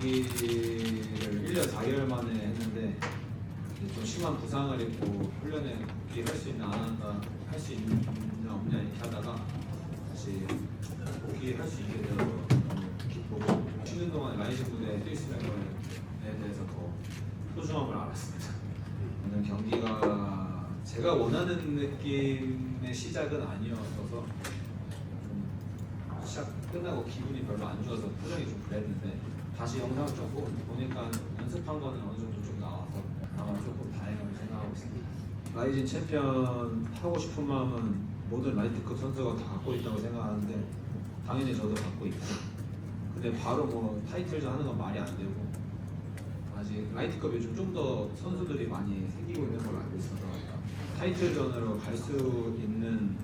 경기를 1년 4개월 만에 했는데 좀 심한 부상을 입고 훈련에 복귀할 수 있나 안 한다, 할 수 있냐 없냐 이렇게 하다가 다시 복귀할 수 있게 되어서 너무 기쁘고 쉬는 동안 라이징 무대에 뛸 수 있는 거에 대해서 더 소중함을 알았습니다. 오늘 경기가 제가 원하는 느낌의 시작은 아니었어서 좀 시작 끝나고 기분이 별로 안 좋아서 표정이 좀 그랬는데 다시 영상을 조금 보니까 연습한 거는 어느 정도 좀 나와서 아마 조금 다행을 생각하고 있습니다. 라이징 챔피언 하고 싶은 마음은 모든 라이트급 선수가 다 갖고 있다고 생각하는데 당연히 저도 갖고 있고 근데 바로 뭐 타이틀전 하는 건 말이 안 되고 아직 라이트급 요즘 좀 더 선수들이 많이 생기고 있는 걸로 알고 있어서 타이틀전으로 갈 수 있는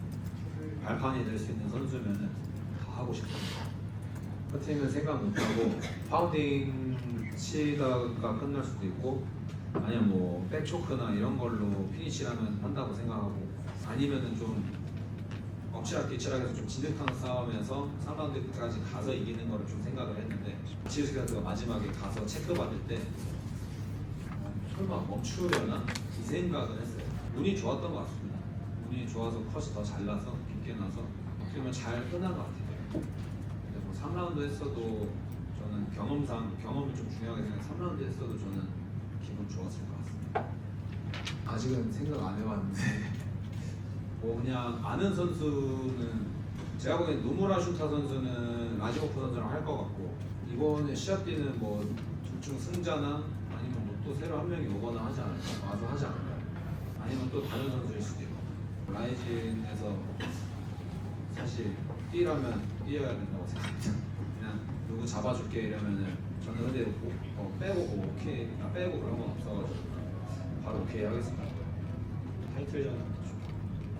발판이 될 수 있는 선수면은 다 하고 싶습니다. 커팅은 생각 못하고 파운딩 치다가 끝날 수도 있고 아니면 뭐 백초크나 이런 걸로 피니시라면 한다고 생각하고 아니면은 좀 엎치락 뒤치락해서 좀 진득한 싸움에서 3라운드까지 가서 이기는 거를 좀 생각을 했는데 지우스 선수가 마지막에 가서 체크 받을 때 설마 멈추려나 이 생각을 했어요. 운이 좋았던 것 같습니다. 운이 좋아서 컷이 더 잘 나서 깊게 나서 어떻게 보면 잘 끝난 것 같아요. 근데 뭐 3라운드 했어도 저는 경험이 좀 중요하게 생각해요. 3라운드 했어도 저는 기분 좋았을 것 같습니다. 아직은 생각 안 해봤는데 뭐 그냥 아는 선수는 제가 보기엔 노무라 슈타 선수는 라지모프 선수랑 할 것 같고 이번에 시합 때는 뭐 둘 중 승자나 아니면 뭐 또 새로 한 명이 오거나 하지 않을까 와서 하지 않을까 아니면 또 다른 선수일 수도 있고 라이징에서 사실 뛰라면 뛰어야 된다고 생각합니다. 그냥 누구 잡아줄게 이러면은 저는 근데 빼고 오케이 빼고 그런 건 없어가지고 바로 오케이 하겠습니다. 타이틀전은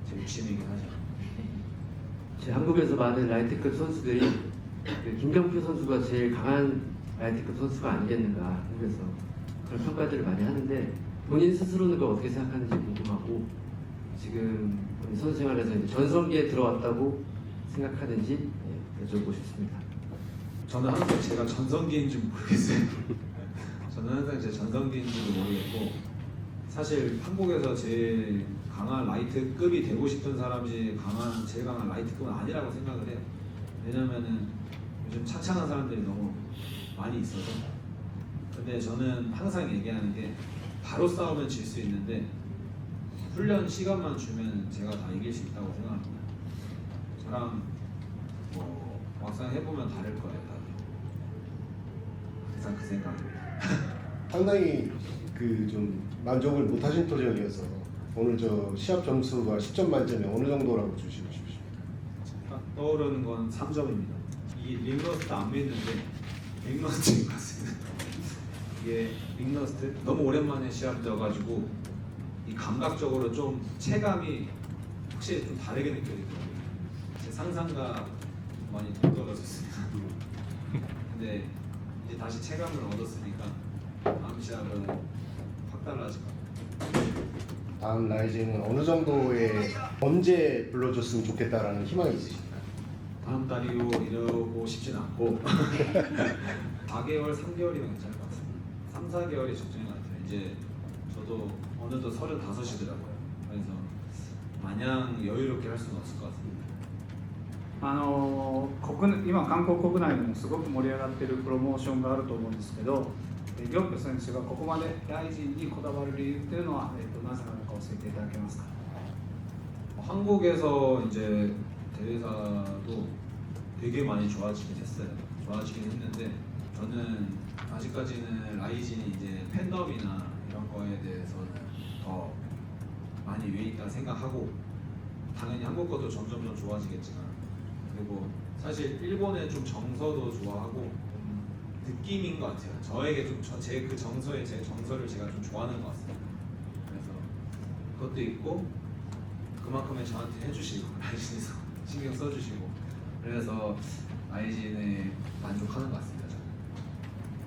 제 욕심이긴 하죠. 한국에서 많은 라이트급 선수들이 김경표 선수가 제일 강한 라이트급 선수가 아니겠는가 한국에서 그런 평가들을 많이 하는데 본인 스스로는 그걸 어떻게 생각하는지 궁금하고 지금 선수 생활에서 이제 전성기에 들어왔다고 생각하는지 여쭤보고 싶습니다. 저는 항상 제가 전성기인지 모르겠어요. 저는 항상 제 전성기인지도 모르겠고 사실 한국에서 제일 강한 라이트급이 되고 싶은 사람이 제일 강한 라이트급은 아니라고 생각을 해요. 왜냐면은 요즘 창창한 사람들이 너무 많이 있어서. 근데 저는 항상 얘기하는 게 바로 싸우면 질 수 있는데 훈련 시간만 주면 제가 다 이길 수 있다고 생각합니다. 저랑 뭐 막상 해보면 다를 거예요. 다들. 항상 그 생각입니다. 상당히 그 좀 만족을 못하신 도전이어서 오늘 저 시합 점수가 10점 만점에 어느 정도라고 주시고 싶으십니까? 떠오르는 건 3점입니다. 이 링러스트 안 믿는데 링러스트인 것 같습니다. 이게 링러스트 너무 오랜만에 시합 뛰어가지고 이 감각적으로 좀 체감이 확실히 좀 다르게 느껴지더라고요. 제 상상과 많이 동떨어졌습니다. 근데 이제 다시 체감을 얻었으니까 다음 시합은 확 달라질 것 같아요. 다음 라이징은 어느 정도의 언제 불러줬으면 좋겠다라는 희망이 있으십니까? 다음 달이고 이러고 싶진 않고 4개월, 3개월이면 괜찮을 것 같습니다. 3, 4개월이 적정인 것 같아요. 이제 저도 어느덧 35이더라고요. 그래서 마냥 여유롭게 할 수는 없을 것 같습니다. 今韓国国内でもすごく盛り上がっているプロモーションがあると思うんですけど、ギョンプ選手がここまでライジンにこだわる理由っていうのは、なぜなのか教えていただけますか。 한국에서 이제 대회사도 되게 많이 좋아지긴 했어요. 좋아지긴 했는데 저는 아직까지는 라이진이 이제 팬덤이나 이런 거에 대해서는 더 많이 위에 있다 생각하고 당연히 한국 것도 점점 좋아지겠지만 그리고 사실 일본의 좀 정서도 좋아하고 느낌인 것 같아요. 저에게 좀 제 그 정서에 제 정서를 제가 좀 좋아하는 것 같습니다. 그래서 그것도 있고 그만큼의 저한테 해주시고 라이진에서 신경 써주시고 그래서 라이진에 만족하는 것 같습니다.